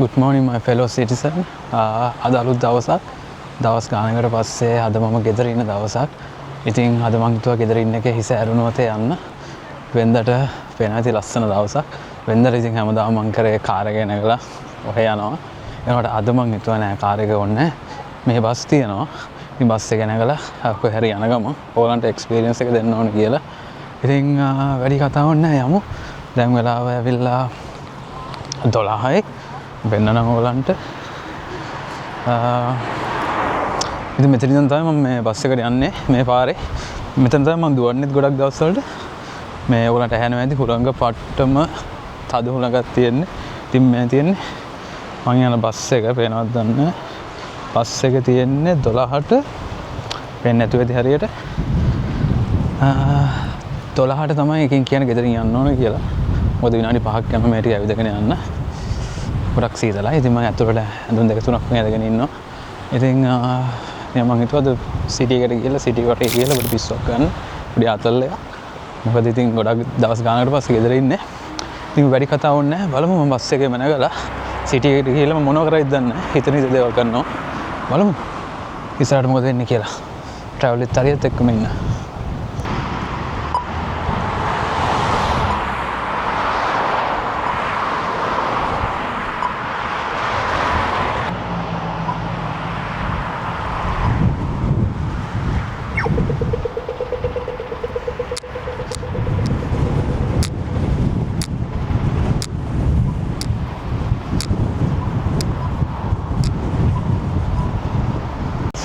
Good morning my fellow citizen. අද අලුත් දවසක්. දවස් ගානකට පස්සේ අද මම ගෙදර ඉන්න දවසක්. ඉතින් අද මං හිතුවා ගෙදර ඉන්න එකේ හිස ඇරුණොත් යන්න. වෙන්දට පේන ඇති ලස්සන දවසක්. වෙන්දට ඉතින් හැමදාම මං කරේ කාර් එක නැගලා ඔහෙ යනවා. ඒනකොට අද මං හිතුවා නෑ කාර් එක ඕනේ. මේ බස් තියෙනවා. ඉතින් බස් එක නැගලා කොහේ හරි යන ගම ඕගලන්ට එක්ස්පීරියන්ස් එක දෙන්න ඕනේ කියලා. ඉතින් වැඩි කතාවක් නෑ යමු. දැන් වෙලාව ඇවිල්ලා 12යි. වෙන්න නම් ඔයගලන්ට ඉතින් මෙතන ඉඳන් තමයි මම මේ බස් එකට යන්නේ මේ පාරේ. මෙතන තමයි මම දුවන්නේත් ගොඩක් දවස් වලට. මේ ඔයගලන්ට ඇහෙනවා ඇති හුළඟ පට්ටම තද හුළඟක් තියෙන්නේ. ඉතින් මේ තියෙන්නේ මම යන බස් එක පේනවද දන්නේ. බස් එක තියෙන්නේ 12ට පේන්නේ නැතුව ඇති හරියට. 12ට තමයි එකෙන් කියන්නේ ගෙදරින් යන්න ඕන කියලා. මොකද විනාඩි 5ක් යනවා මේ ටික ඇවිදගෙන යන්න. ගොඩක් සීතලයි. ඉතින් මම ඇතුළට ඇඳුම් දෙක තුනක් මේ ඇඳගෙන ඉන්නවා. ඉතින් මම හිතුවද සිටි එකට ගිහලා සිටි වටේ ගිහලා පොඩි පිස්සුවක් ගන්න. පොඩි අතල් එකක්. මොකද ඉතින් ගොඩක් දවස් ගානකට පස්සේ ගෙදර ඉන්නේ. ඉතින් වැඩි කතාවක් නැහැ. බලමු මම බස් එකේම නැගලා සිටි එකට ගිහලා මම මොනව කරයිද දන්නේ නැහැ. හිතන විදිහට දේවල් කරනවා. බලමු. ඉස්සරහට මොකද වෙන්නේ කියලා. ට්‍රැවල් එකත් හරියට එක්කම ඉන්න.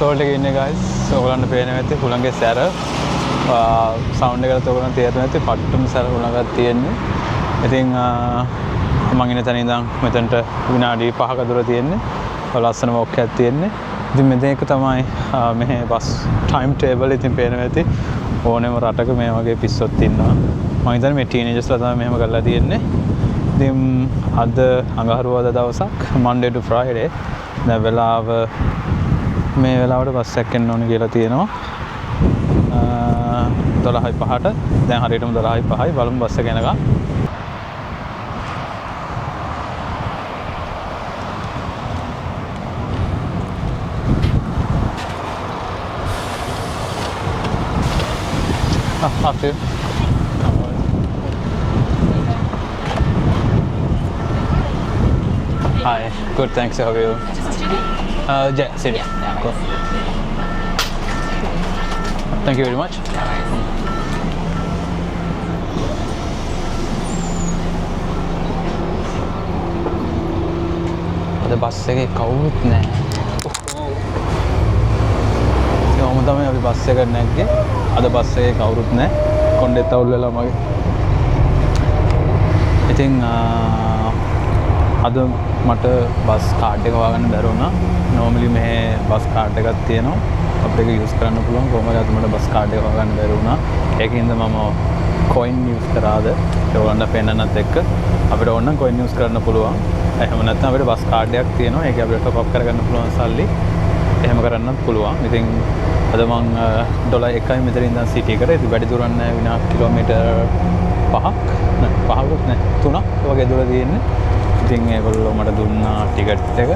සෝල්ට් එකේ ඉන්නේ guys. ඔයගලන්ට පේනවා ඇති හුළඟේ සැර. සවුන්ඩ් එකකට ඔයගලන්ට තේරෙනවා ඇති පට්ටම සැර හුළඟක් තියෙන්නේ. ඉතින් මම ඉන්න තැන ඉඳන් මෙතනට විනාඩි 5ක දුර තියෙන්නේ. ලස්සන වොක් එකක් තියෙන්නේ. ඉතින් මේක තමයි මෙහි බස් ටයිම් ටේබල් ඉතින් පේනවා ඇති. ඕනෙම රටක මේ වගේ පිස්සොත් ඉන්නවා. මම හිතන්නේ මේ ටීනේජර්ස්ලා තමයි මෙහෙම කරලා තියෙන්නේ. ඉතින් අද අඟහරුවාදා දවසක් Monday to Friday. දැන් වෙලාව මේ වෙලාවට බස් එකක් එන්න ඕනේ කියලා තියෙනවා. 12:05ට. දැන් හරියටම 12:05යි. බලමු බස් එක එනකම්. After. Hi. Good. Thanks. How are you? Yeah, City. Cool. Thank you very much. අද බස් එකේ කවුරුත් නැහැ. කොහොම තමයි අපි බස් එකට නැග්ගේ. අද බස් එකේ කවුරුත් නැහැ. කොණ්ඩෙත් අවුල් වෙලා මගේ. ඉතින් අද මට බස් කාඩ් එක හොයාගන්න බැරි වුණා. normally මේ බස් කාඩ් එකක් තියෙනවා. අපිට ඒක යූස් කරන්න පුළුවන්. කොහොමද අද මට බස් කාඩ් එක හොයාගන්න බැරි වුණා. ඒකින්ද මම coin යූස් කරාද ඒගොල්ලන්ට පෙන්නන්නත් එක්ක අපිට ඕන නම් coin යූස් කරන්න පුළුවන්. එහෙම නැත්නම් අපිට බස් කාඩ් එකක් තියෙනවා. ඒක අපිට top up කරගන්න පුළුවන් සල්ලි. එහෙම කරන්නත් පුළුවන්. ඉතින් අද මං $1යි මෙතන ඉඳන් සිටි එකට. ඒක වැඩි දුරක් නෑ. විනාඩි කිලෝමීටර් 5ක් නෑ 3ක් වගේ දුර තියෙන්නේ. ඉතින් ඒගොල්ලෝ මට දුන්නා ටිකට් එක.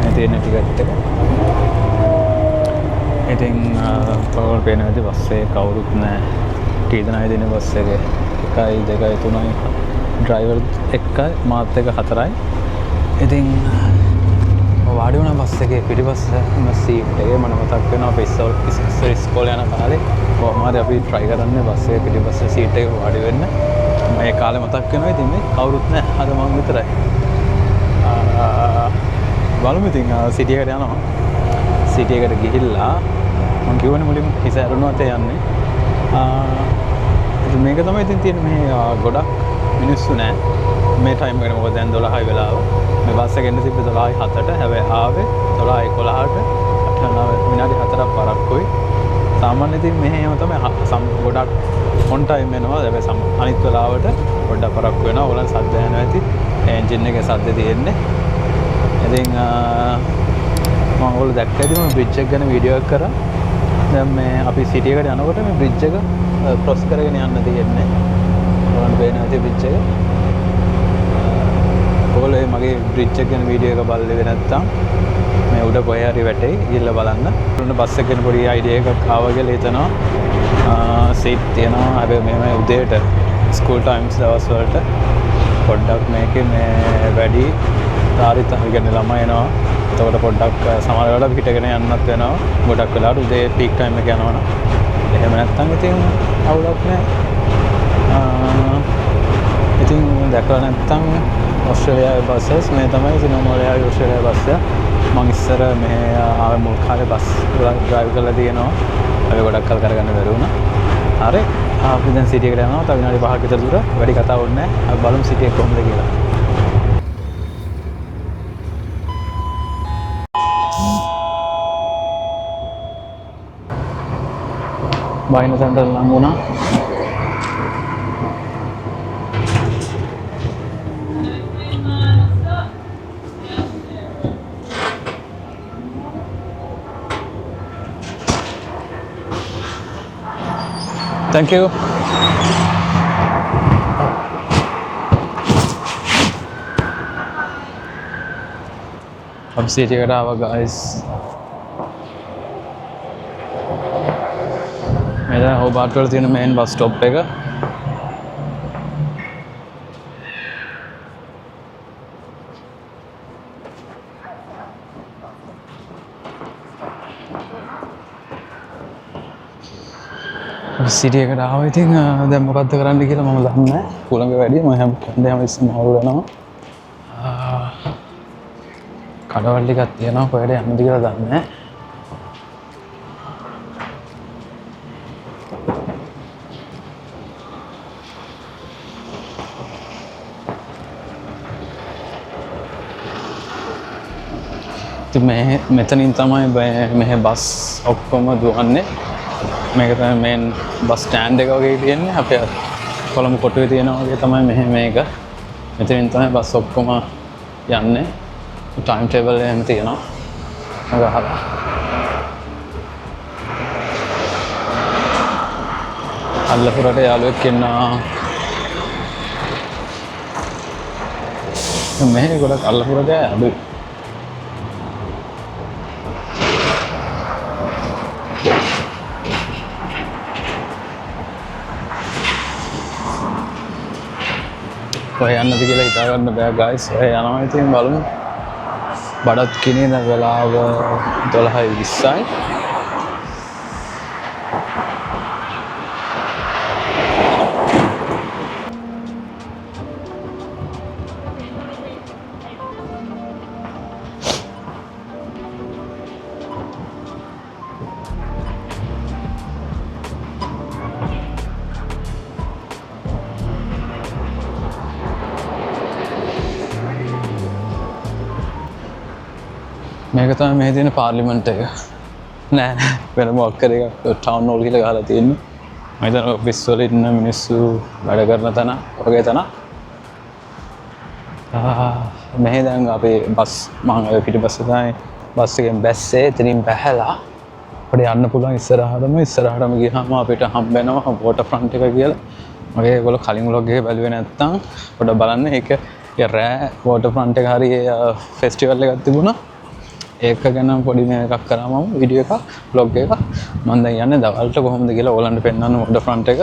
මේ තියෙන ටිකට් එක. ඉතින් ඔයගොල්ලෝ පේන විදිහට බස් එකේ කවුරුත් නැහැ. කී දෙනායි දෙන බස් එකේ? 1යි 2යි 3යි ඩ්‍රයිවර් එක්කයි මාත් එක 4යි. ඉතින් වාඩි වුණා බස් එකේ පිටිපස්සම සීට් එකේ මම මතක් වෙනවා අපි ඉස්සෙල්ලා යන කාලේ කොහොම හරි අපි try කරන්නේ බස් එකේ පිටිපස්ස සීට් එකේ වාඩි වෙන්න. මේ කාලේ මතක් වෙනවා. ඉතින් මේ කවුරුත් නැහැ. අද මම විතරයි. බලමු ඉතින් සිටි එකට යනවා. සිටි එකට ගිහිල්ලා මම කියවනේ මුලින්ම හිස ඇරුණාට යන්නේ. ඉතින් මේක තමයි ඉතින් තියෙන මේ ගොඩක් මිනිස්සු නැහැ. මේ ටයිම් එකට මොකද දැන් 12යි වෙලාව. මේ බස් එක එන්න තිබ්බේ 12:07ට. හැබැයි ආවේ 12:11ට. විනාඩි 4ක් පරක්කුයි. සාමාන්‍ය ඉතින් මෙහෙම තමයි ගොඩක් on time එනවා. හැබැයි අනිත් වෙලාවට පොඩ්ඩක් පරක්කු වෙනවා. ඕලන් සද්ද යනවා ඇති. එන්ජින් එකේ සද්ද තියෙන්නේ. ඉතින් මම ඔයගොල්ලෝ දැක්ක ඇති මම බ්‍රිජ් එක ගැන වීඩියෝ එකක් කරා. දැන් මේ අපි සිටි එකට යනකොට මේ බ්‍රිජ් එක ක්‍රොස් කරගෙන යන්න තියෙන්නේ. ඔයාලට පේනවා ඇති බ්‍රිජ් එක. ඔයගොල්ලෝ මගේ බ්‍රිජ් එක ගැන වීඩියෝ එක බලලේ නැත්නම් මේ උඩ කොහේ හරි වැටෙයි ගිහලා බලන්න. උඩ බස් එක ගැන පොඩි අයිඩියා එකක් ආවා කියලා හිතනවා. සීට් තියෙනවා. හැබැයි මේ උදේට ස්කූල් ටයිම්ස් දවස් වලට පොඩ්ඩක් මේකේ මේ වැඩි තාරිත කියන්නේ ළමයි එනවා. එතකොට පොඩ්ඩක් සමහර වෙලාවට පිටගෙන යන්නත් වෙනවා. ගොඩක් වෙලාවට උදේ පීක් ටයිම් එක යනවනම්. එහෙම නැත්නම් ඉතින් අවුලක් නැහැ. ඉතින් දැකලා නැත්නම් ඔස්ට්‍රේලියාවේ බස්සස් මේ තමයි සිනමෝලයාවේ ඔස්ට්‍රේලියාවේ බස් එක. මම ඉස්සර මෙහෙ ආවේ මුල් කාලේ බස් ඩ්‍රයිව් කරලා තියෙනවා. අපි ගොඩක් කල් කරගන්න බැරි වුණා. හරි. අපි දැන් සිටි එකට යනවා. තව විනාඩි 5ක් විතර දුර. වැඩි කතා වුණේ නැහැ. අපි බලමු සිටි එක කොහොමද කියලා. බයින සෙන්ටර් ලඟ වුණා. Thank you. अब सीटी कटा हुआ गाइस. मेरा होबार्ट पर तीन मेन बस स्टॉप पे का. සිටිය එකට ආව ඉතින් දැන් මොකද්ද කරන්න කියලා මම දන්නේ නැහැ. කුලඟ වැඩි මම හැම කණ්ඩායම ඉස්සම අවුල් වෙනවා. කඩවල් ටිකක් තියෙනවා කොහෙද යන්නද කියලා දන්නේ නැහැ. ඉතින් මෙතනින් තමයි මෙහෙ බස් ඔක්කොම දුවන්නේ. මේක තමයි මේන් බස් ස්ටෑන්ඩ් එක වගේ තියෙන්නේ. අපේ කොළඹ කොටුවේ තියෙනවා වගේ තමයි මෙහෙ මේක. මෙතනින් තමයි බස් ඔක්කොම යන්නේ. ටයිම් ටේබල් එකම තියෙනවා. මම අහලා. අල්ලපුරට යාළුවෙක් ඉන්නවා. මෙහෙ ගොඩක් අල්ලපුරට අඩුයි. ඔය යන්නද කියලා හිතා ගන්න බෑ ගයිස්. ඔය යනවා ඉතින් බලමු. බඩත් කිනේ දැන් වෙලාව 12:20යි. මේක තමයි මේ තියෙන පාර්ලිමේන්තු එක. නෑ වෙන මොකක් කරේ එකක් ටවුන් හෝල් කියලා ගහලා තියෙන්නේ. මම හිතනවා ඔෆිස් වල ඉන්න මිනිස්සු වැඩ කරන තැන වගේ තැන. මෙහෙ දැන් අපි බස් මම ඔය පිටිපස්ස තමයි බස් එකෙන් බැස්සේ එතනින් බැහැලා අපිට යන්න පුළුවන් ඉස්සරහටම ගියාම අපිට හම්බ වෙනවා වෝටර් ෆ්‍රන්ට් එක කියලා. මගේ ඒගොල්ලෝ කලින් ව්ලොග් එක බැලුවේ නැත්නම් පොඩ්ඩක් බලන්න. ඒක රෑ වෝටර් ෆ්‍රන්ට් එක හරිය ෆෙස්ටිවල් එකක් තිබුණා. ඒක ගැන පොඩි එකක් කරා මම වීඩියෝ එකක් vlog එකක්. මම දැන් යන්නේ දවල්ට කොහොමද කියලා ඕලන්ට පෙන්නන්න වෝටර් ෆ්‍රන්ට් එක.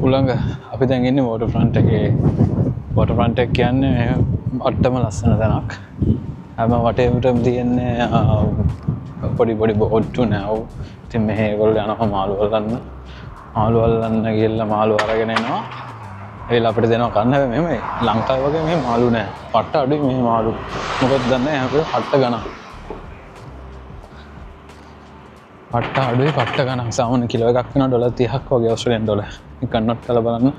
උලංග අපි දැන් ඉන්නේ වෝටර් ෆ්‍රන්ට් එකේ. වෝටර් ෆ්‍රන්ට් එක කියන්නේ අට්ටම ලස්සන තැනක්. හැම වටේටම තියෙන්නේ පොඩි බෝට්ටු නැව්. ඉතින් මෙහෙ ඒගොල්ලෝ යනවා මාළු අල්ලන්න. මාළු අල්ලන්න ගිහලා මාළු අරගෙන එනවා. ඒලා අපිට දෙනවා කන්න. හැබැයි මෙහෙම ලංකාවේ වගේ මෙහෙ මාළු නෑ. පට්ට අඩුයි මෙහෙ මාළු. මොකද දන්නේ නැහැ අපිට පට්ට ගණන්. පට්ට අඩුයි පට්ට ගණන්. සාමාන්‍ය කිලෝ එකක් වෙනවා ඩොලර් 30ක් වගේ ඕස්ට්‍රේලියානු ඩොලර්. මේ කන්වර්ට් කරලා බලන්න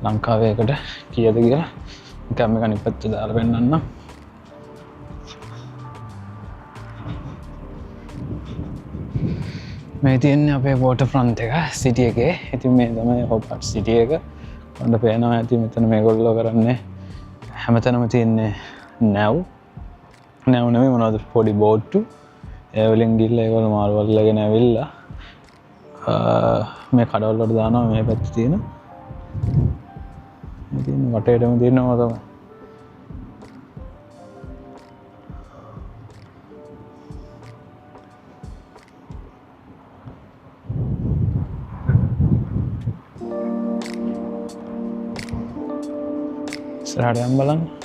ලංකාවේ එකට කීයද කියලා. නිකන් මේක අනිත් පැත්තට දාලා පෙන්නන්නම්. මේ තියෙන්නේ අපේ වෝටර් ෆ්‍රන්ට් එක සිටි එකේ. ඉතින් මේ තමයි හොබාට් සිටි එක. ඔන්න පේනවා ඇති මෙතන මේගොල්ලෝ කරන්නේ හැමතැනම තියෙන්නේ නැව් නෙමෙයි මොනවද පොඩි බෝට්ටු. ඒ වලින් ගිහලා ඒගොල්ලෝ මාළු අල්ලගෙන ඇවිල්ලා මේ කඩවල් වලට දානවා මේ පැත්තේ තියෙන. ඉතින් වටේටම තියෙනවා තමයි. ඉස්සරහට යන්න බලන්න.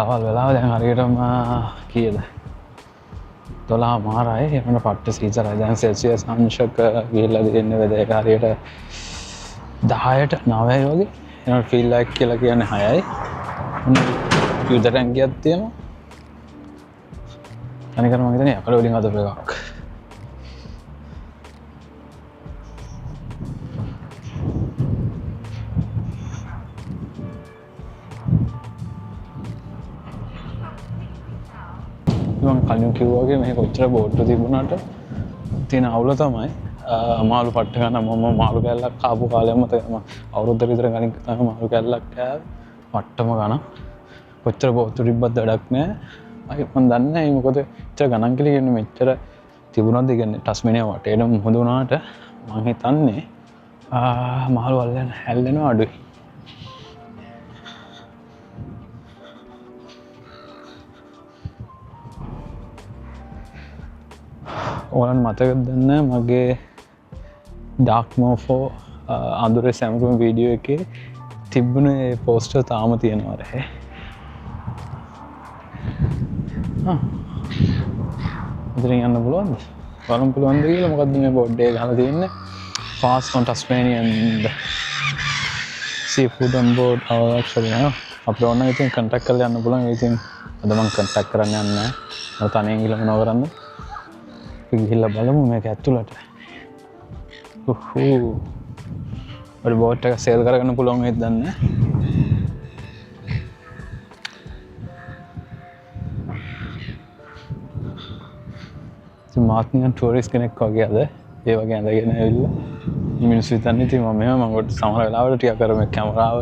දවල් වෙලාව දැන් හරියටම කීයද 12 මාරයි එකට පට්ට සීසරයි දැන් සෙල්සියස් අංශක ගිහිල්ලා දෙන්නේ වෙද ඒක හරියට 10ට 9යි වගේ එනකොට ෆීල් ලයික් කියලා කියන්නේ 6යි යුදර් රැංකියක් තියෙනවා අනිකර මම හිතන්නේ අකල වලින් අදපු එකක් කලින් කිව්වා වගේ මේ කොච්චර බෝට්ටු තිබුණාට තියෙන අවුල තමයි මාළු පට්ට ගන්න මම මාළු කැල්ලක් කාපු කාලෙම මතකයි අවුරුද්දක විතර කලින් තමයි මාළු කැල්ලක් කෑවේ පට්ටම ගන්න කොච්චර බෝට්ටු තිබ්බත් වැඩක් නැහැ මම දන්නේ නැහැ මොකද ඉච්චර ගණන් කියලා කියන්නේ මෙච්චර තිබුණාද කියන්නේ ටස්මේනියා වටේට මුහුද වුණාට මම හිතන්නේ මාළු වල්ලෙන් හැල්ලෙනවා අඩුයි ඕලන් මතකද දන්න මගේ ඩාක් මෝෆෝ අඳුරේ සැමරුම් වීඩියෝ එකේ තිබ්බුණ පෝස්ටර් තාම තියෙනවා රැහේ ඉතින් යන්න පුළුවන්ද? බලන්න පුළුවන්ද කියලා මොකද්ද මේ බෝඩ් එක ගහලා තියෙන්නේ fast on Tasmanian seafood on board actually අපිට ඕන නම් ඉතින් contact කරලා යන්න පුළුවන් ඉතින් අද මම contact කරන්න යන්නේ නැහැ මම තනියෙන් ගිහලා මොනව කරන්නද ගිහිල්ලා බලමු මේක ඇතුළට ඔය බෝට් එක සේල් කරගන්න පුළුවන් වේද දන්නේ ඉතින් මාත් නිකන් ටූරිස්ට් කෙනෙක් වගේ අද ඒ වගේ ඇඳගෙන ඇවිල්ලා මිනිස්සු හිතන්නේ ඉතින් මම කොට සමහර වෙලාවට ටිකක් අර මේ කැමරාව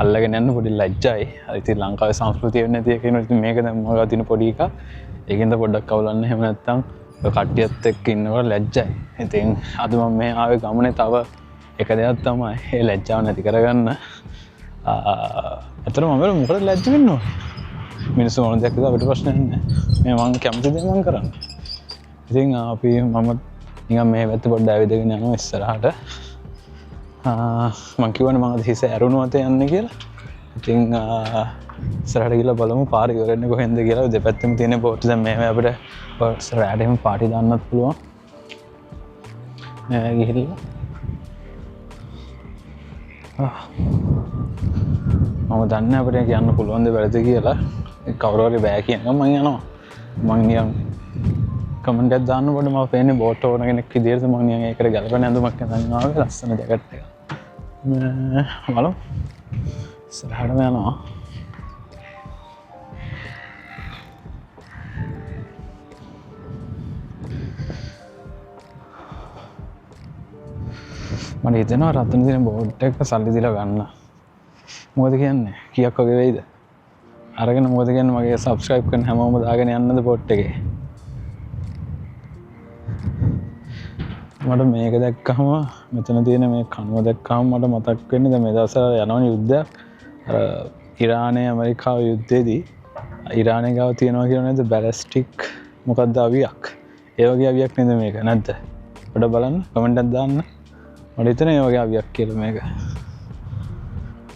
අල්ලගෙන යන්න පොඩි ලැජ්ජයි අර ඉතින් ලංකාවේ සංස්කෘතිය වෙන්නේ නැති එක ඉතින් මේක දැන් මම තියෙන පොඩි එකක් ඒකෙන්ද පොඩ්ඩක් කවුලන්න එහෙම නැත්තම් කට්ටියත් එක්ක ඉන්නකොට ලැජ්ජයි. ඉතින් අද මම මේ ආවේ ගමනේ තව එක දෙයක් තමයි ඒ ලැජ්ජාව නැති කරගන්න. අතන මම මොකද ලැජ්ජ වෙන්න ඕනේ? මිනිස්සු මොන දෙයක් කරලා අපිට ප්‍රශ්නයක් නැහැ. මේ මම කැමති දේ මම කරන්නේ. ඉතින් අපි මම නිකන් මේ පැත්ත පොඩ්ඩක් ඇවිදගෙන යනවා ඉස්සරහට. මම කියවනේ මම අද හිස ඇරුණුවත යන්නේ කියලා. ඉතින් ඉස්සරහට ගිහලා බලමු පාර ඉවරෙන්නේ කොහෙන්ද කියලා දෙපැත්තෙම තියෙන බෝට් දැන් මේ අපිට ඉස්සරහට එහෙම පාටි දාන්නත් පුළුවන් ගිහිල්ලා මම දන්නේ අපිට කියන්න පුළුවන් ද වැරදිද කියලා කවුරු හරි බෑ කියනවා මම යනවා මම නිකන් කමෙන්ට් එකක් දාන්න පොඩ්ඩ මම පේන්නේ බෝට් ඕන කෙනෙක් විදියට මම නිකන් ඒකට ගලපන ඇඳුමක් අඳන් ආවේ ලස්සන ජැකට් එක බලමු ඉස්සරහටම යනවා මට හිතෙනවා රත්න දින බෝඩ් එක සල්ලි දීලා ගන්න. මොකද කියන්නේ? කීයක් වගේ වෙයිද? අරගෙන මොකද කියන්නේ මගේ subscribe කරන හැමෝම දාගෙන යන්නද බෝඩ් එකේ? මට මේක දැක්කම මෙතන තියෙන මේ කනුව දැක්කම මට මතක් වෙන්නේ දැන් මේ දවස්වල යනවනේ යුද්ධයක්. අර ඉරානයේ ඇමරිකාව යුද්ධයේදී ඉරානයේ ගාව තියනවා කියන නේද බැලිස්ටික් මොකක්ද අවියක්. ඒ වගේ අවියක් නේද මේක නැද්ද? පොඩ්ඩක් බලන්න කමෙන්ට් එකක් දාන්න. මට හිතෙනවා ඒ වගේ අවියක් කියලා මේක.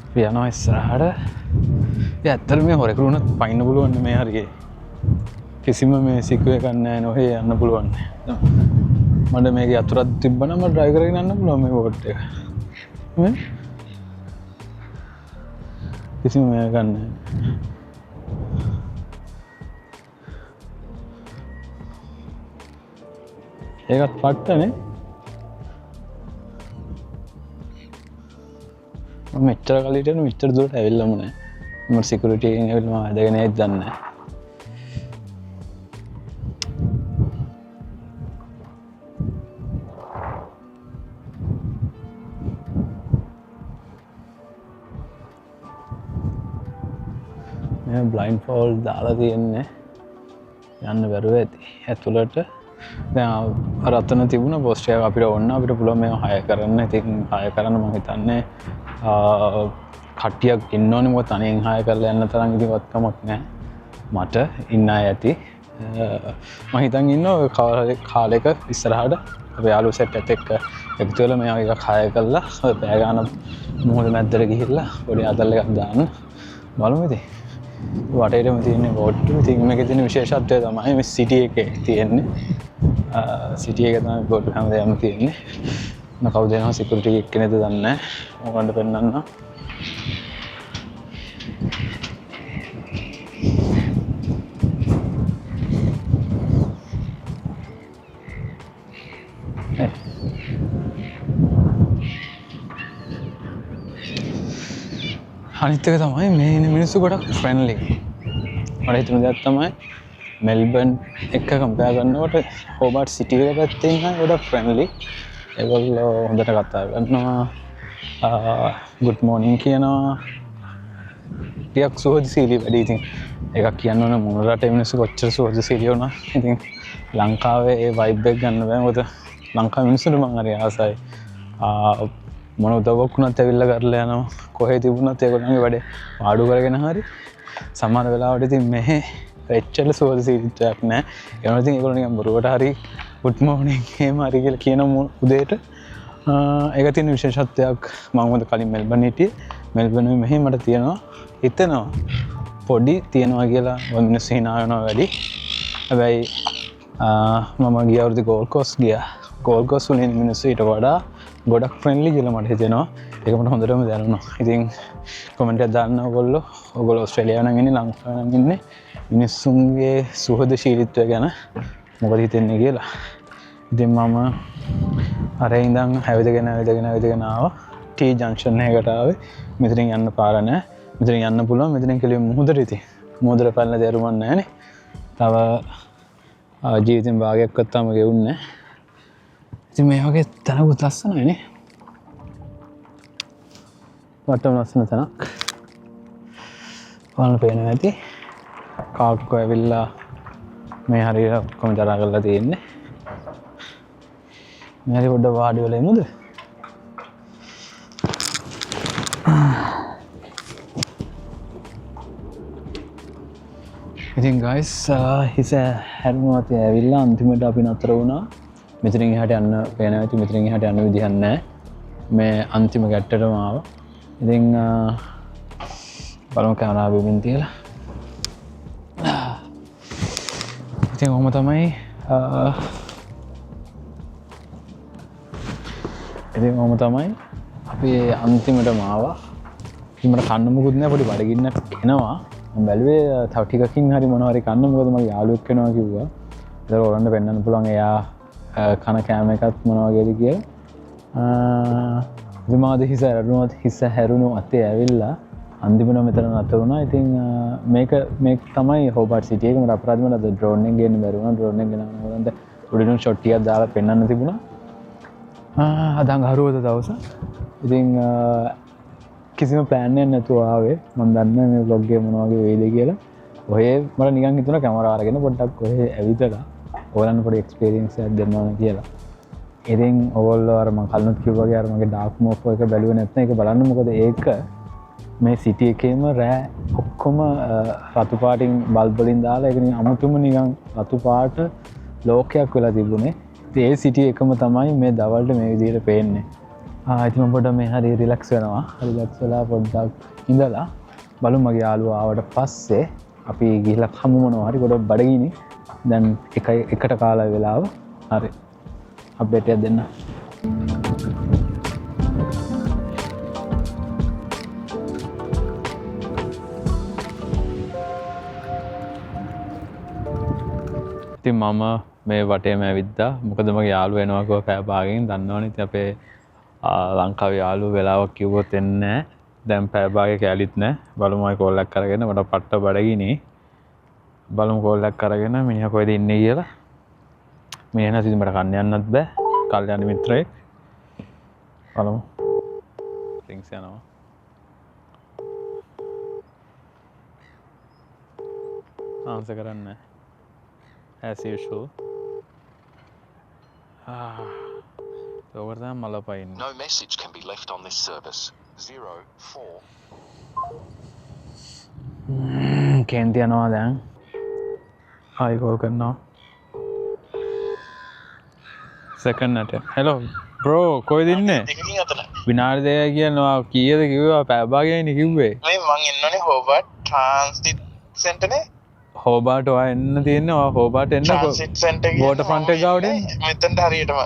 අපි යනවා ඉස්සරහට. ඒ ඇත්තට මේ හොරෙකුට උනත් පයින්න පුළුවන් මේ හරියේ. කිසිම මේ සිකුව එකක් නැහැ නෝහේ යන්න පුළුවන්. මට මේක යතුරක් තිබ්බනම් මම ඩ්‍රයිව් කරගෙන යන්න පුළුවන් මේ බෝට් එක. මේ කිසිම මේක නැහැ. ඒකත් පට්ටනේ. මෙච්චර කලිට මෙච්චර දුරට ඇවිල්ලාම නැහැ. මම සිකියුරිටි එකෙන් ඇවිල්ලා මම ඇදගෙන යයිද දන්නේ නැහැ. මේ බ්ලයින්ඩ් ෆෝල්ඩ් දාලා තියෙන්නේ යන්න බැරුව ඇති ඇතුළට දැන් රතන තිබුණ පෝස්ට් එකක් අපිට ඕන අපිට පුළුවන් මේව හය කරන්න. ඉතින් හය කරන්න මම හිතන්නේ කට්ටියක් ඉන්න ඕනේ මොකද තනියෙන් හය කරලා යන්න තරම් ඉතිවත් කමක් නැහැ. මට ඉන්න අය ඇති. මම හිතන් ඉන්නවා කාලෙක ඉස්සරහට අපේ යාළුවෝ සෙට් එකත් එක්ක එකතු වෙලා මේ වගේ එකක් හය කරලා පැය ගානක් මුහුද මැද්දට ගිහිල්ලා පොඩි අතල් එකක් දාන්න බලමු ඉතින්. වටේටම තියෙන බෝට් එක. ඉතින් මේකේ තියෙන විශේෂත්වය තමයි මේ සිටි එකේ තියෙන්නේ. සිටි එකේ තමයි බෝට් හැමදේම තියෙන්නේ. කවුද එනවා සිකියුරිටි එක්කෙනෙක්ද දන්නේ නැහැ. මොකන්ද පෙන්නන්න. අනිත් එක තමයි මේ ඉන්න මිනිස්සු ගොඩක් ෆ්‍රෙන්ඩ්ලි. මට හිතුණ දෙයක් තමයි මෙල්බන් එක්ක කම්පෙයාර් කරනකොට හෝබාට් සිටි එක පැත්තේ ඉන්න අය ගොඩක් ෆ්‍රෙන්ඩ්ලි. ඒගොල්ලෝ හොඳට කතා කරනවා. good morning කියනවා. ටිකක් සුහදශීලී වැඩි. ඉතින් එකක් කියන්න ඕන මොන රටේ මිනිස්සු කොච්චර සුහදශීලී වුණා. ඉතින් ලංකාවේ ඒ vibe එක ගන්න බෑ. මොකද ලංකාවේ මිනිස්සුන්ට මං හරි ආසයි. මොන උදව්වක් වුණත් ඇවිල්ලා කරලා යනවා. කොහේ තිබුණත් ඒගොල්ලන්ගේ වැඩේ පාඩු කරගෙන හරි සමහර වෙලාවට ඉතින් මෙහෙ එච්චර සුහදශීලීත්වයක් නැහැ. ඒ වුණාට ඉතින් ඒගොල්ලෝ නිකන් බොරුවට හරි good morning එහෙම හරි කියලා කියන උදේට ඒක තියෙන විශේෂත්වයක්. මම මොකද කලින් මෙල්බන් හිටියේ. මෙල්බන් මෙහෙ මට තියෙනවා හිතෙනවා පොඩි තියනවා කියලා මිනිස්සු hina වෙනවා වැඩි. හැබැයි මම ගිය අවුරුද්දේ ගෝල්ඩ් කෝස්ට් ගියා. ගෝල්ඩ් කෝස්ට් වලින් මිනිස්සු ඊට වඩා ගොඩක් ෆ්‍රෙන්ඩ්ලි කියලා මට හිතෙනවා. ඒක මට හොඳටම දැනුණා. ඉතින් කමෙන්ට් එකක් දාන්න ඔයගොල්ලෝ ඕස්ට්‍රේලියාව නම් ඉන්නේ ලංකාව නම් ඉන්නේ මිනිස්සුන්ගේ සුහදශීලීත්වය ගැන මොකද හිතෙන්නේ කියලා. ඉතින් මම අර ඉඳන් ඇවිදගෙන ආවා. ටී ජන්ක්ෂන් එකකට ආවේ. මෙතනින් යන්න පාර නැහැ. මෙතනින් යන්න පුළුවන්. මෙතනින් කෙලින් මුහුදට ඉතින්. මුහුදට පැනලා දේරුමක් නැහැනේ. තව ජීවිතෙන් භාගයක්වත් තාම ගෙවුන්නේ නැහැ. ඉතින් මේ වගේ තැනකුත් ලස්සනයි නේ. වටම ලස්සන තැනක්. බලන්න පේනවා ඇති. කාක්කෝ ඇවිල්ලා මේ හරියට ඔක්කොම ජරා කරලා තියෙන්නේ. මේ හරි පොඩ්ඩක් වාඩි වෙලා ඉමුද? ඉතින් guys හිස හැරුණාත් ඇවිල්ලා අන්තිමට අපි නතර වුණා. මෙතනින් එහාට යන්න පේනවා. ඉතින් මෙතනින් එහාට යන්න විදිහක් නැහැ. මේ අන්තිම ගැට්ටටම ආවා. ඉතින් බලමු කැමරාව බිමින් තියලා. ඉතින් ඔහොම තමයි අපි අන්තිමටම ආවා. ඉතින් මට කන්න මොකුත් නැහැ. පොඩි බඩගින්නක් එනවා. මම බැලුවේ තව ටිකකින් හරි මොනවා හරි කන්න. මොකද මගේ යාළුවෙක් වෙනවා කිව්වා. ඒක ඔයගොල්ලන්ට පෙන්නන්න පුළුවන් එයා කන කෑම එකත් මොනවා වගේද කියලා. ඉතින් හිස හැරුණු අතේ ඇවිල්ලා අන්තිමට මෙතන නතර වුණා. ඉතින් මේක තමයි හෝබාට් සිටි එක. මට අපරාධ වුණා ඩ්‍රෝන් එක ගේන්න බැරි වුණා. ඩ්‍රෝන් එක ගෙනාම උඩින් උඩින් ෂොට් ටිකක් දාලා පෙන්නන්න තිබුණා. අදන් හරුවද දවස. ඉතින් කිසිම ප්ලෑන් එකක් නැතුව ආවේ. මම දන්නේ මේ vlog එක මොන වගේ වෙයිද කියලා. ඔය මට නිකන් හිතුණා කැමරාව අරගෙන පොඩ්ඩක් ඔය ඇවිදලා ඔයාලන්ට පොඩි එක්ස්පීරියන්ස් එකක් දෙන්න ඕන කියලා. ඉතින් ඔයගොල්ලෝ අර මම කලිනුත් කිව්වා වගේ අර මගේ ඩාර්ක් මෝඩ් එක බැලුවේ නැත්නම් ඒක බලන්න. මොකද ඒක මේ සිටි එකේම රෑ ඔක්කොම රතු පාටින් බල්බ් වලින් දාලා ඒක නිකන් අමුතුම නිකන් රතු පාට ලෝකයක් වෙලා තිබුණේ. ඉතින් ඒ සිටි එකම තමයි මේ දවල්ට මේ විදිහට පේන්නේ. ඉතින් මම පොඩ්ඩක් මේ හරිය රිලැක්ස් වෙනවා. රිලැක්ස් වෙලා පොඩ්ඩක් ඉඳලා බලමු මගේ යාළුවා ආවට පස්සේ අපි ගිහිල්ලා කමු මොනවා හරි ගොඩක් බඩගිනි. දැන් එකට කාලා වෙලාව. හරි. අප්ඩේට් එකක් දෙන්න. ඉතින් මම මේ වටේම ඇවිද්දා. මොකද මගේ යාළුවා එනවා කිව්වා පැය භාගයෙන්. දන්නවනේ ඉතින් අපේ ලංකාවේ යාළුවෝ වෙලාවක් කිව්වොත් එන්නේ නැහැ. දැන් පැය භාගයක ඇලිත් නැහැ. බලමු අය කෝල් එකක් අරගෙන මට පට්ට බඩගිනි. බලමු කෝල් එකක් අරගෙන මිනිහා කොහෙද ඉන්නේ කියලා. මිනිහා නැති මට කන්න යන්නත් බෑ. කල්යාණ මිත්‍රයෙක්. බලමු. රින්ග්ස් යනවා. ආන්සර් කරන්නේ as usual. ඕකට තමයි මල පයින්නේ. No message can be left on this service. 04. කේන්ති යනවා දැන්. ආයි කෝල් කරනවා. සෙකන්ඩ් අට. හෙලෝ බ්‍රෝ කොයිද ඉන්නේ? දෙකකින් අතර. විනාඩි දෙකයි කියනවා කීයද කිව්වා පැය භාගයයිනේ කිව්වේ. මේ මං එන්නනේ හෝබර්ට් ට්‍රාන්සිට් සෙන්ටර්නේ. හෝබර්ට් ඔයා එන්න තියෙන්නේ. ඔයා හෝබර්ට් එන්න ට්‍රාන්සිට් සෙන්ටර් එක. වෝටර් ෆ්‍රන්ට් එක ගාවට එන්න. මෙතනට හරියටම.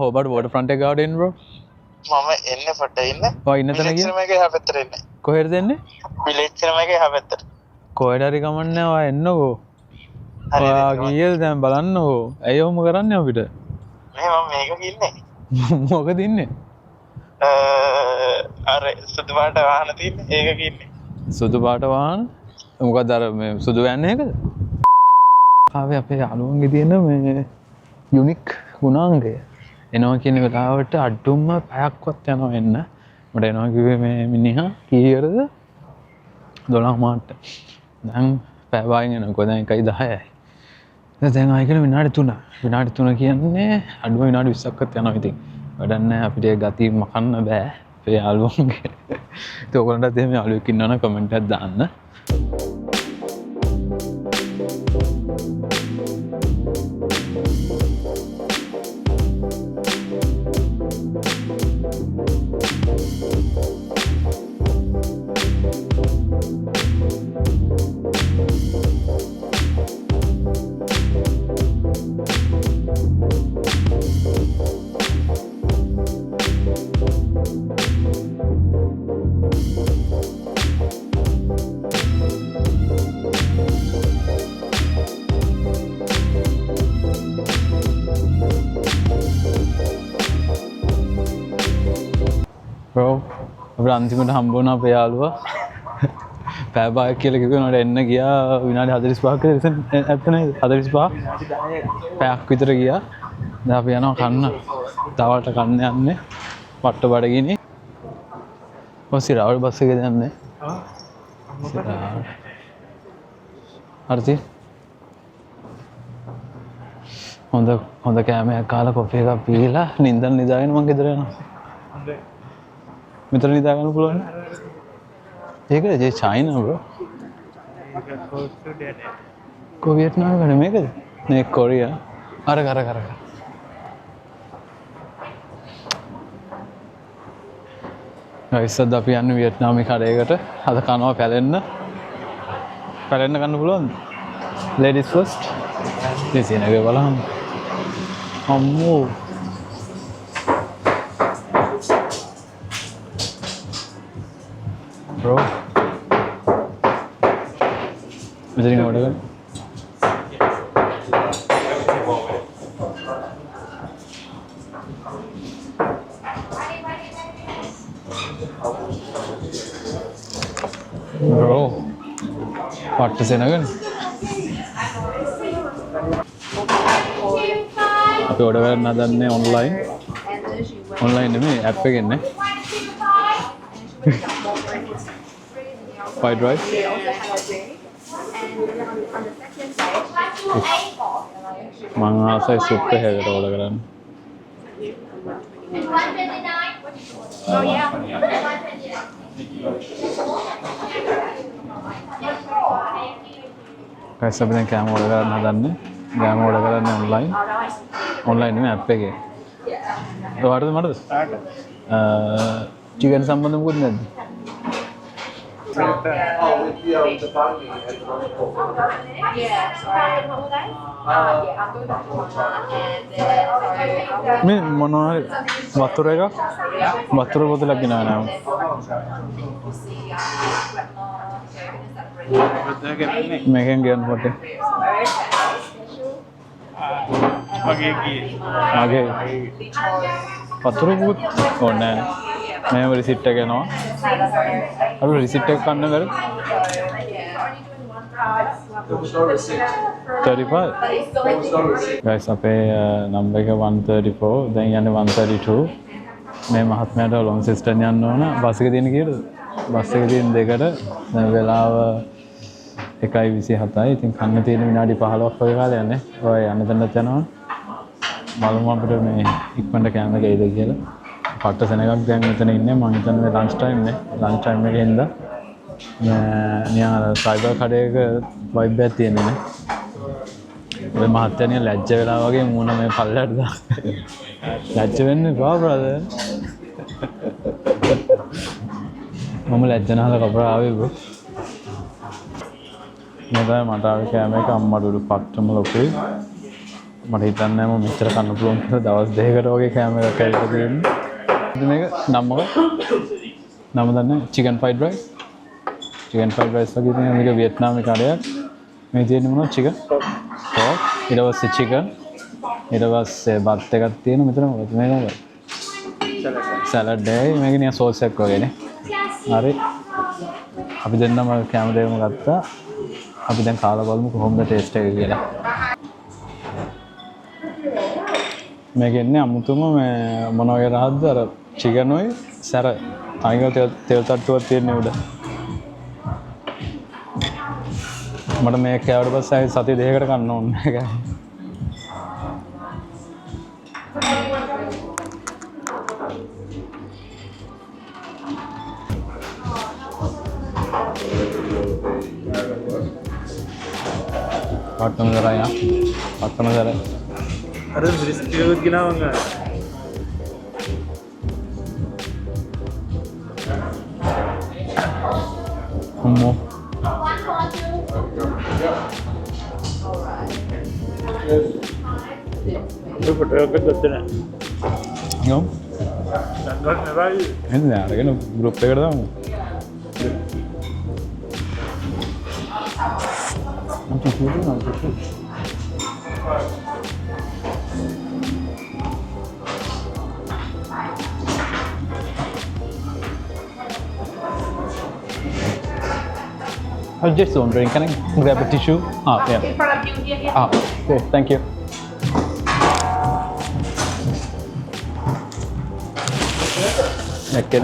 හෝබර්ට් වෝටර් ෆ්‍රන්ට් එක ගාවට එන්න බ්‍රෝ. මම එන්නේ ෆොටෝ ඉන්න. ඔයා ඉන්න තැන විලේජ් එකේ එහා පැත්තට එන්නේ. කොහෙද එන්නේ? විලේජ් එකේ එහා පැත්තට. කොහෙද හරි කමන්නේ ඔයා එන්නකෝ. ඔයා කීයද දැන් බලන්නකෝ. ඇයි ඔහොම කරන්නේ අපිට? මේ මම මේක කින්නේ. මොකද ඉන්නේ? අර සුදු පාට වාහන තියෙන්නේ ඒක කින්නේ. සුදු පාට වාහන? මොකද අර මේ සුදු වෑන් එකද? ආවේ අපේ යාළුවන්ගේ තියෙන මේ යුනික් ගුණාංගය. එනවා කියන වෙලාවට අඩුම පැයක්වත් යනවා එන්න. මට එනවා කිව්වේ මේ මිනිහා කීයටද? 12 මාට. දැන් පැය වයින් එනකො දැන් 1:10යි. දැන් ආයෙ කියලා විනාඩි 3. විනාඩි 3 කියන්නේ අඩුම විනාඩි 20ක්වත් යනවා ඉතින්. වැඩක් නැහැ අපිට ඒ ගති මකන්න බෑ. අපේ යාළුවන්ගේ. ඒක ඔයගොල්ලන්ටත් එහෙම යාළුවෙක් ඉන්නවනම් කමෙන්ට් එකක් දාන්න. බ්‍රෝ අපිට අන්තිමට හම්බ වුණා අපේ යාළුවා. පැය භාගයක් කියලා කිව්වනට එන්න ගියා විනාඩි 45ක ඇත්ත නේද? 45 පැයක් විතර ගියා. දැන් අපි යනවා කන්න. දවල්ට කන්න යන්නේ. පට්ට බඩගිනි. ඔසිරාවල් බස් එකේ යන්නේ. හරිද? හොඳ කෑමයක් කාලා කොෆි එකක් පීලා නිින්දන් නිදාගෙන මං ගෙදර යනවා. මෙතන නිදා ගන්න පුළුවන්. ඒකද ඒ චයිනා බ්‍රෝ. කො වියට්නාම් ගන්න මේකද? නේ කොරියා. අර. ගයිස් අද අපි යන්නේ වියට්නාමි කඩේකට. අද කනවා පැලෙන්න ගන්න පුළුවන්ද? Ladies first. ඉතින් ඒක බලන්න. අම්මෝ. Bro, measuring order. Bro, what is it again? අපි order කරන්න හදන්නේ online නෙමෙයි app එකෙන් නේ. Fried rice. මං ආසයි සුප් එකකට ඕඩර් කරන්න. Oh yeah. guys අපි දැන් කෑම ඕඩර් කරන්න හදන්නේ. කෑම ඕඩර් කරන්නේ online නෙමෙයි app එකේ. ඔයාටද මටද? chicken සම්බන්ධ මොකුත් නැද්ද? මේ මොනවද වතුර එකක් වතුර බෝතලයක් ගෙනාවා නෑ මේකෙන් ගියන් පොටේ මගේ කී වතුර බෝත් ඕනේ නෑ මේ රිසිට් එක එනවා අර රිසිට් එක ගන්න බැරි 35 guys අපේ නම්බර් එක 134 දැන් යන්නේ 132 මේ මහත්මයාට ලොන්සෙස්ටන් යන්න ඕන බස් එක තියෙන කීයද බස් එක තියෙන දෙකට දැන් වෙලාව 1:27යි. ඉතින් කන්න තියෙන විනාඩි 15ක් වගේ කාලයක් යන්නේ. ඔය යන්න දෙන්නත් යනවා. බලමු අපිට මේ ඉක්මනට කෑම ගේද කියලා. පට්ට සෙනගක් දැන් මෙතන ඉන්නේ. මම හිතන්නේ මේ ලන්ච් ටයිම් නේ. ලන්ච් ටයිම් එකේ ඉඳලා නිකන් සයිබර් කඩේක වයිබ් එකක් තියෙන්නේ නේ. ඔය මහත්තයනිය ලැජ්ජ වෙලා වගේ මූණ මේ පල්ලයට දාලා. ලැජ්ජ වෙන්න එපා බ්‍රදර්. මම ලැජ්ජ නැහලා කපලා ආවේ බ්‍රෝ. මට ආවේ කෑම එක අම්මඩුළු පට්ටම ලොකුයි. මට හිතන්නේ නැහැ මම මෙච්චර කන්න පුළුවන් කියලා දවස් දෙකකට වගේ කෑම එකක් ඇවිල්ලා තියෙන්නේ. මේක නම මොකක්ද? නම දන්නේ chicken fried rice. chicken fried rice වගේ තියෙන මේක වියට්නාමි කඩයක්. මේ තියෙන්නේ මොනවද chicken? pork. ඊට පස්සේ chicken. ඊට පස්සේ බත් එකක් තියෙන මෙතන මොකද මේක? salad එකයි මේක නිකන් sauce එකක් වගේනේ. හරි. අපි දෙන්නම කැම දෙකම ගත්තා. අපි දැන් කාලා බලමු කොහොමද ටේස්ට් එක කියලා. මේක ඉන්නේ අමුතුම මේ මොන වගේ රහක්ද අර chicken ඔයි සැර අනික තෙල් තට්ටුවක් තියෙන උඩ. මට මේක කෑවට පස්සේ සති දෙකකට කන්න ඕනේ නැහැ. පට්ටම කරා පට්ටම කරා අර රිස්කියුත් ගිනාවංග අම්මෝ ෆොටෝ එකක් ගත්තා නෑ යම් සංගල් නරයි එන්න අරගෙන ගෲප් එකට දාමු අන්තිම photo I was just wondering, can I grab a tissue? Ah, yeah. In front of you here. Ah, okay, thank you. Okay.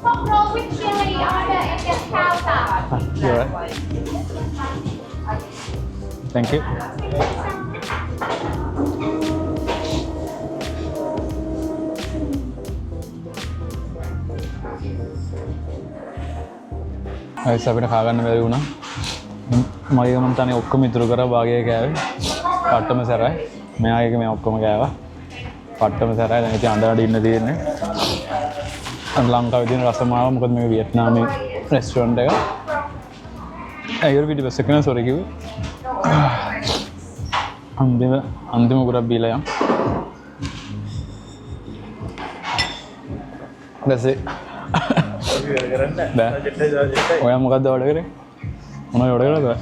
Pork roll with chili order and get cow salad. You're right. Thank you. Ice අපිට කා ගන්න බැරි වුණා. මගේ ගමන් තනේ ඔක්කොම ඉතුරු කරා භාගය කෑවේ. පට්ටම සැරයි. මෙයාගේ මේ ඔක්කොම කෑවා. පට්ටම සැරයි. දැන් ඉතින් අඬ අඬ ඉන්න තියෙන්නේ. ලංකාවේ තියෙන රසමාව මොකද මේක වියට්නාමි රෙස්ටුරන්ට් එක. ඒකට පිටිපස්ස එකන සොරි කිව්වේ. අන්තිම ගුරක් බීලා යන්. දැසේ. ඔයා මොකක්ද ඕඩර් කරේ? මොනවද ඕඩර් කරේ?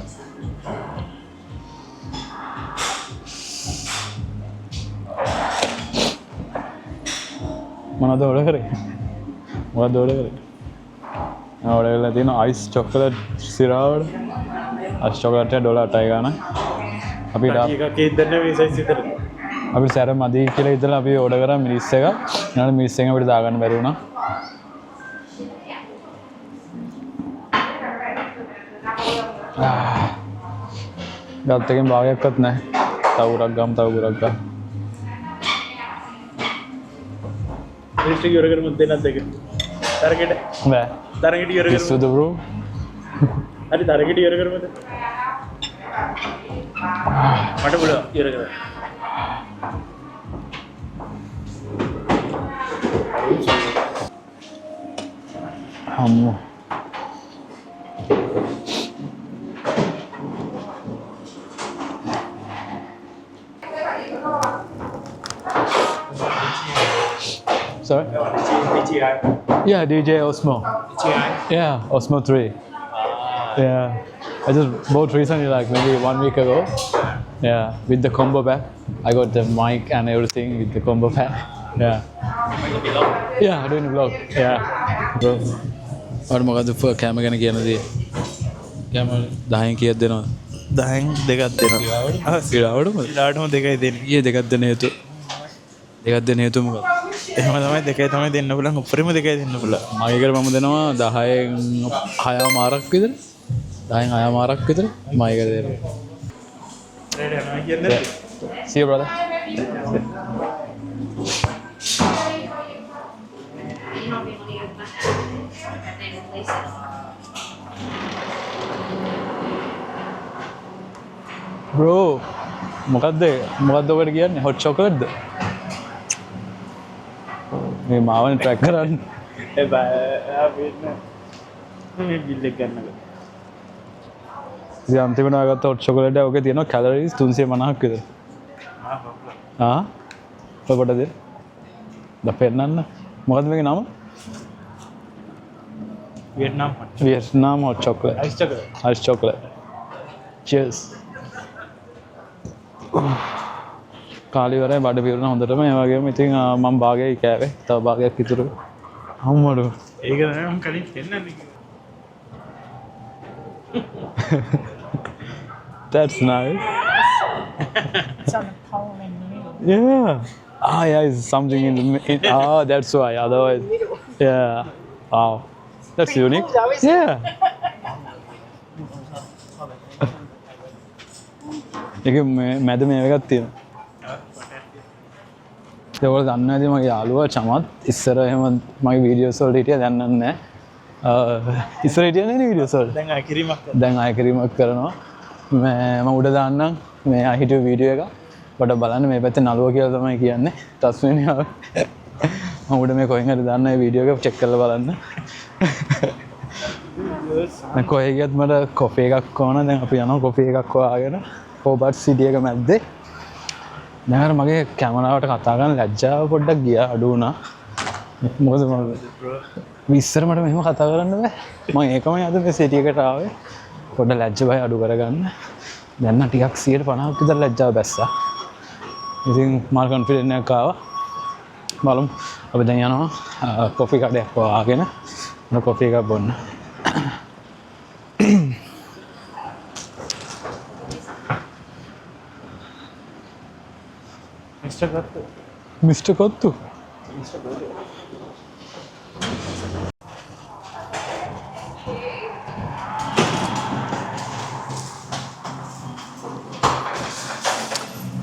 මොනවද ඕඩර් කරේ? මොකක්ද ඕඩර් කරේ? මම ඕඩර් කරලා තියෙන අයිස් චොකලට් සිරාවඩ. අයිස් චොකලට් එක $8යි ගන්න. අපි එකක් දෙන්න මේ සයිස් විතර. අපි සැර මදි කියලා ඉතලා අපි ඕඩර් කරා මිනිස් එක. ඊළඟ මිනිස් එක අපිට දාගන්න බැරි වුණා. ගත් එකෙන් භාගයක්වත් නැහැ. තව උරක් ගම් තව උරක් ගම්. රිස්ටි ඉවර කරමු දෙන්නත් දෙක. තරගෙට බෑ. තරගෙට ඉවර කරමු. සුදු බ්‍රෝ. හරි තරගෙට ඉවර කරමුද? මට පුළුවන් ඉවර කරන්න. අම්මෝ. Sorry? DJI. Yeah, DJ Osmo. DJI. Yeah, Osmo 3. Yeah. I just bought recently, like maybe 1 week ago. Yeah, with the combo pack. I got the mic and everything with the combo pack. Yeah. Yeah, doing a vlog. Yeah. Bro. और මොකද්ද කැම ගැන කියන දේ? කැම 10න් කීයක් දෙනවද? 10න් දෙකක් දෙනවා. ඉරාවටම? ඉලාටම දෙකයි දෙන්නේ. ඊයේ දෙකක් දෙන හේතුව. දෙකක් දෙන හේතුව මොකක්ද? එහෙම තමයි දෙකයි තමයි දෙන්න පුළුවන්. උඩරිම දෙකයි දෙන්න පුළුවන්. මගේ එකට මම දෙනවා 10න් 6 මාරක් විතර. 10න් 6 මාරක් විතර මගේ එකට දෙනවා. රෙඩි යනවා කියන්නේ. See you brother. Bro, මොකද්ද ඔකට කියන්නේ? hot chocolate ද? මේ මාවනේ ට්‍රැක් කරන්න. ඒ බෑ මේ බිල් එක ගන්නකො. ඉතින් අන්තිමට ආගත්ත hot chocolate එක ඔකේ තියෙනවා calories 350ක් විතර. ඔබට දෙන්න. පෙන්නන්න. මොකද්ද මේකේ නම? Vietnam hot chocolate. Ice chocolate. Cheers. කාලි වරේ බඩ පිරුණ හොඳටම ඒ වගේම ඉතින් මම භාගයයි කෑවේ. තව භාගයක් ඉතුරු. අම්මඩෝ. ඒක තමයි මම කලින් පෙන්නන්නේ. That's nice. It's on the pole in the middle. Yeah. Yeah, it's something in the that's why. Otherwise, yeah. Wow. That's unique. Cool though, isn't Yeah. ඒක මැද මේ එකක් තියෙනවා. ඒකවල දන්නේ නැති මගේ යාළුවා චමත් ඉස්සර එහෙම මගේ වීඩියෝස් වලට හිටියා දැන් නැහැ. ඉස්සර හිටියා නේ වීඩියෝස් වල. දැන් ආයෙ කිරීමක් කරනවා. මම උඩ දාන්නම් මේ හිටිය වීඩියෝ එක. ඔබට බලන්න මේ පැත්තේ නළුවා කියලා තමයි කියන්නේ. ටස්මේනියාව. මම උඩ මේ කොහෙන් හරි දාන්න මේ වීඩියෝ එක චෙක් කරලා බලන්න. මම කොහෙ ගියත් මට කොෆි එකක් ඕන. දැන් අපි යනවා කොෆි එකක් හොයාගෙන හෝබර්ට් සිටි එක මැද්දේ. දැන් අර මගේ කැමරාවට කතා කරන්න ලැජ්ජාව පොඩ්ඩක් ගියා අඩු වුණා. මොකද මම ඉස්සර මට මෙහෙම කතා කරන්න බෑ. මම ඒකමයි අද මේ සිටි එකට ආවේ. පොඩ්ඩක් ලැජ්ජ බය අඩු කරගන්න. දැන් නම් ටිකක් 150ක් විතර ලැජ්ජාව බැස්සා. ඉතින් මාල් කොන්ෆිඩන්ට් එකක් ආවා. බලමු. අපි දැන් යනවා කොෆි කඩයක් හොයාගෙන මොන කොෆි එකක් බොන්න. Mr. Kottu.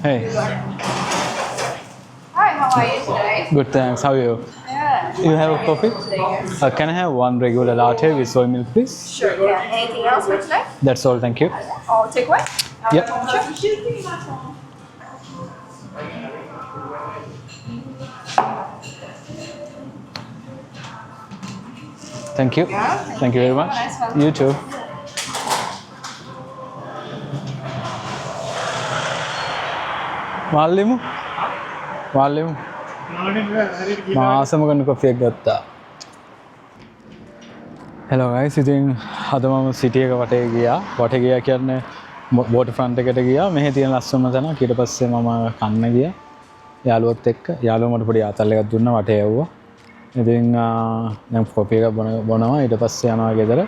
Hey, Hi, how are you today? good thanks. How are you? Yeah. You have a coffee? Can I have one regular latte with soy milk, please? Sure, yeah. Anything else for today? That's all, thank you. I'll take away? Yep. Sure. Thank you. Thank you very much. You too. මාල්ලෙමු. මාසම ගන්න coffee එකක් ගත්තා. Hello guys, ඉතින් අද මම සිටි එක වටේ ගියා. වටේ ගියා කියන්නේ වෝටර් ෆ්‍රන්ට් එකට ගියා. මෙහි තියෙන ලස්සනම තැන. ඊට පස්සේ මම කන්න ගියා. යාළුවොත් එක්ක. යාළුවා මට පොඩි ආතල් එකක් දුන්නා වටේ යවුවා. ඉතින් දැන් කොෆි එකක් බොනවා. ඊට පස්සේ යනවා ගෙදර.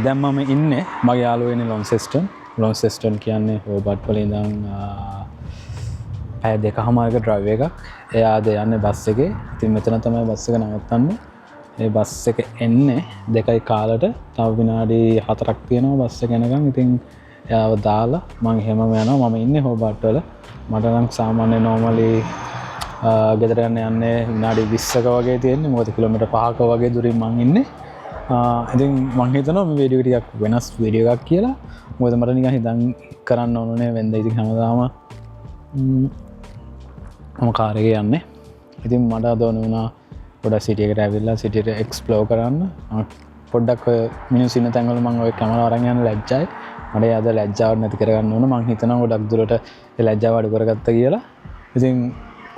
දැන් මම ඉන්නේ මගේ යාළුවා ඉන්නේ ලොන්සෙස්ටන් කියන්නේ හෝබර්ට් වල ඉඳන් පැය දෙකමාරක ඩ්‍රයිව් එකක්. එයාද යන්නේ බස් එකේ. ඉතින් මෙතන තමයි බස් එක නවත්තන්නේ. ඒ බස් එක එන්නේ 2යි කාලට. තව විනාඩි 4ක් තියෙනවා බස් එක එනකන්. ඉතින් එයාව දාලා මම එහෙමම යනවා. මම ඉන්නේ හෝබර්ට් වල. මට නම් සාමාන්‍ය normally ගෙදර යන්නේ විනාඩි 20ක වගේ තියෙන්නේ. මොකද කිලෝමීටර් 5ක වගේ දුරින් මං ඉන්නේ. ඉතින් මං හිතනවා මේ වීඩියෝ ටිකක් වෙනස් වීඩියෝ එකක් කියලා. මොකද මට නිකන් හිතන් කරන්න ඕනේ වෙන්ද. ඉතින් හැමදාම මම කාර් එකේ යන්නේ. ඉතින් මට අද ඕන වුණා පොඩ්ඩක් සිටි එකට ඇවිල්ලා සිටි එක එක්ස්ප්ලෝර් කරන්න. පොඩ්ඩක් මිනිස්සු ඉන්න තැන්වල මම ඔය කැමරාව අරන් යන්න ලැජ්ජයි. මට අද ලැජ්ජාවක් නැති කරගන්න ඕන. මං හිතනවා ගොඩක් දුරට ඒ ලැජ්ජාව අඩු කරගත්තා කියලා. ඉතින්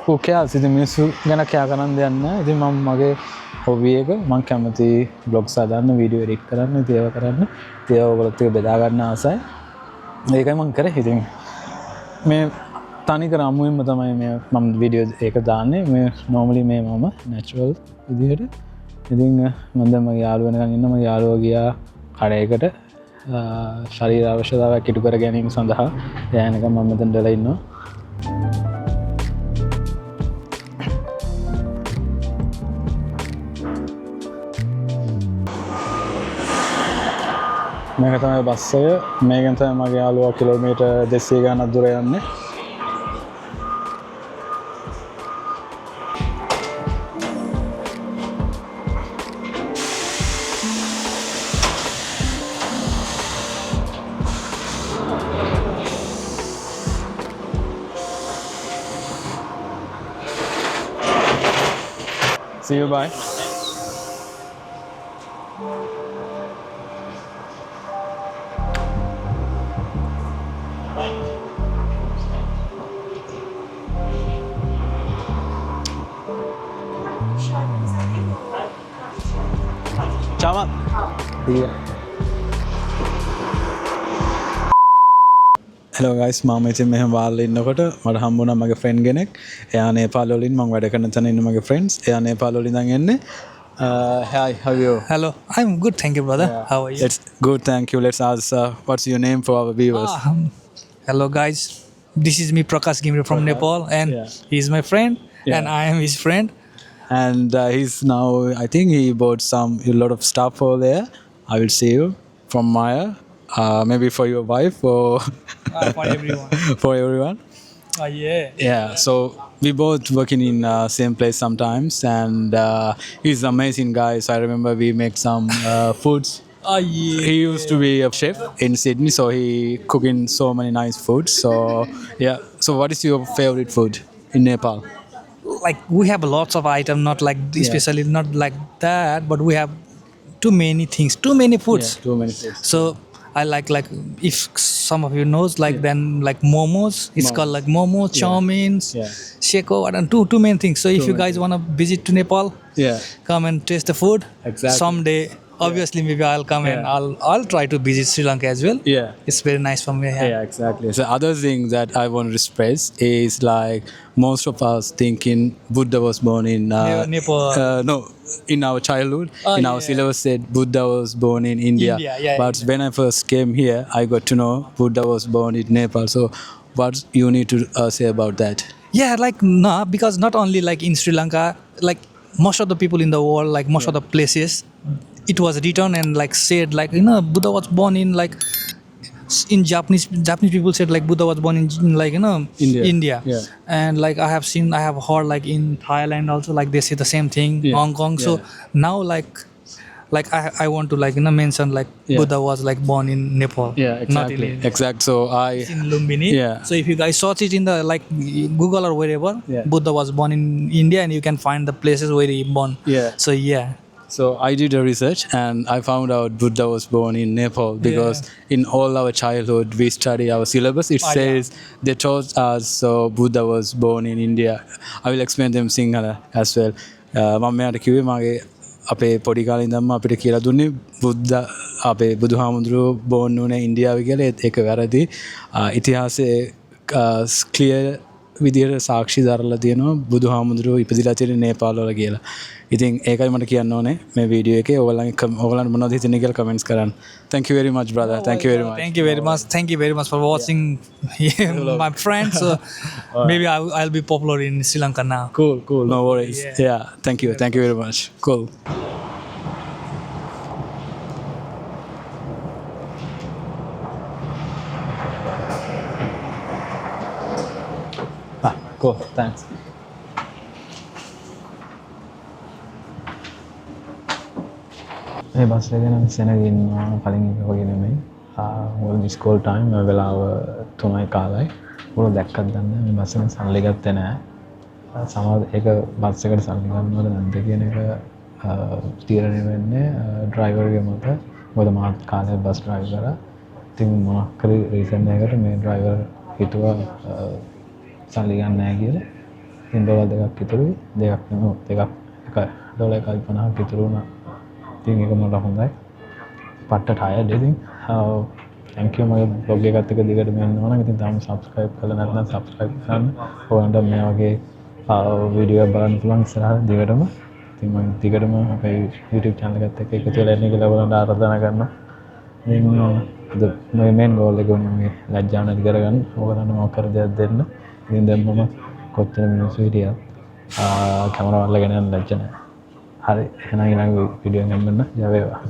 කෝකයා ඉතින් මිනිස්සු ගැන කෑ කරන්න දෙයක් නැහැ. ඉතින් මම මගේ හොබි එක මම කැමති බ්ලොග්ස් හදන්න, වීඩියෝ එඩිට් කරන්න, ඒව කරන්න. ඒව ඔයගොල්ලොත් එක්ක බෙදා ගන්න ආසයි. ඒකයි මම කරේ. ඉතින් මේ තනිකර අමුවෙන්ම තමයි මේ මම වීඩියෝ එක දාන්නේ මේ නෝමලි මේ මම නැචරල් විදිහට. ඉතින් මම දැන් මගේ යාළුවා වෙනකන් ඉන්න මගේ යාළුවා ගියා කඩේකට ශරීර අවශ්‍යතාවයක් ඉටු කර ගැනීම සඳහා. එයා එනකම් මම මෙතන දලා ඉන්නවා. මේක තමයි බස් එක. මේකෙන් තමයි මගේ යාළුවා කිලෝමීටර් 200 ගණනක් දුර යන්නේ. See you, bye. Ciao. Yeah. Hello guys, මම ඉතින් මෙහෙම වාල්ලේ ඉන්නකොට මට හම්බුණා මගේ ෆ්‍රෙන්ඩ් කෙනෙක්. එයා නේපාල වලින් මම වැඩ කරන තැන ඉන්න මගේ friends. එයා නේපාල වලින් ඉඳන් එන්නේ. Hi, how are you? Hello, I'm good, thank you, brother. How are you? It's good, thank you. Let's ask what's your name for our viewers? Hello, guys. This is me, Prakash Gimre from Nepal, and Yeah. he's my friend, Yeah. and I am his friend. And he's now, I think he bought a lot of stuff over there. I will see you from Maya. Maybe for your wife or For everyone. for everyone. Yeah. Yeah, so we both working in same place sometimes, and he's an amazing guy. So I remember we make some foods. Yeah. He used to be a chef in Sydney, so he cooking so many nice foods. So yeah, so what is your favorite food in Nepal? Like we have lots of items, not like especially not like that, but we have too many things, too many foods. Yeah, too many foods. So I like if some of you knows like then like momos. It's called like momos, chow meins, Yeah. sheko, and too many things. So if you guys wanna visit to Nepal, Yeah. come and taste the food. Exactly. Someday, obviously, maybe I'll come and Yeah. I'll try to visit Sri Lanka as well. Yeah. It's very nice for me. Yeah, exactly. So other thing that I want to express is like most of us thinking Buddha was born in Nepal. no, in our childhood, Oh, in our yeah. syllabus said Buddha was born in India. India, yeah, But when I first came here, I got to know Buddha was born in Nepal. So what you need to say about that? Yeah, like nah, because not only like in Sri Lanka, like most of the people in the world, like most of the places, it was written and like said like Buddha was born in like in Japanese people said like Buddha was born in like India. Yeah. And like I have heard like in Thailand also like they say the same thing. Yeah. Hong Kong. So now like I want to like mention like Yeah. Buddha was like born in Nepal. Yeah, exactly. Not in India. Exact. So In Lumbini. Yeah. So if you guys search it in the like Google or wherever, Yeah. Buddha was born in India, and you can find the places where he born. Yeah. So yeah. So I did a research and I found out Buddha was born in Nepal because in all our childhood we study our syllabus. It says they taught us so Buddha was born in India. I will explain them Sinhala as well. මම මෙයාට කිව්වේ මගේ අපේ පොඩි කාලේ ඉඳන්ම අපිට කියලා දුන්නේ බුද්ධ අපේ බුදුහාමුදුරුවෝ බෝන් වුණේ ඉන්දියාවේ කියලා. ඒක වැරදි. ඉතිහාසයේ ක්ලියර් විදියට සාක්ෂි දරලා තියෙනවා බුදුහාමුදුරුවෝ ඉපදිලා තියෙන්නේ නේපාල් වල කියලා. ඉතින් ඒකයි මට කියන්න ඕනේ මේ වීඩියෝ එකේ ඔයගලන්ට මොනවද හිතෙන්නේ කියලා කමෙන්ට්ස් කරන්න. Thank you very much brother. Thank you very much. Thank you very much. Thank you very much for watching my friends. So maybe I'll be popular in Sri Lanka now. Cool. No worries. Yeah. Thank you very much. Cool. Cool. Thanks. මේ bus එකේ නම් සෙනග ඉන්නවා කලින් එක වගේ නෙමෙයි. මොකද school time වෙලාව 3යි කාලයි. මොකද දැක්කත් දන්නේ නැහැ මේ බස් එකෙන් සල්ලි ගත්තේ නැහැ. සමහර ඒක බස් එකට සල්ලි ගන්නවද නැද්ද කියන එක තීරණය වෙන්නේ ඩ්‍රයිවර්ගේ මත. මොකද මාත් කාලේ බස් ඩ්‍රයිව් කරා. ඉතින් මොනක් කරේ රීසන් එකකට මේ ඩ්‍රයිවර් හිතුවා සල්ලි ගන්න නැහැ කියලා. ඉතින් ඩොලර් දෙකක් ඉතුරුයි. දෙකක් නෙමෙයි $1.50ක් ඉතුරු වුණා. ඉතින් ඒක මට හොඳයි. පට්ට ටයර්ඩ් ඉතින් thank you මගේ vlog එකත් එක්ක දිගටම යන්න ඕන. ඉතින් තාම subscribe කරලා නැත්නම් subscribe කරන්න. ඔයාලට මේ වගේ වීඩියෝ බලන්න පුළුවන් ඉස්සරහට දිගටම. ඉතින් මම දිගටම අපේ YouTube channel එකත් එක්ක එකතු වෙලා ඉන්න කියලා ඔයාලට ආරාධනා කරනවා. ඉතින් මේ main goal එක උනේ ලැජ්ජාව නැති කරගන්න. ඔයාලට මොකක් කර දෙයක් දෙන්න. ඉතින් දැන් මම කොච්චර මිනිස්සු හිටියා කැමරාව අල්ලගෙන යන්න ලැජ්ජ නැහැ. හරි එහෙනම් ඊළඟ වීඩියෝ එකෙන් ගන්න. ජය වේවා.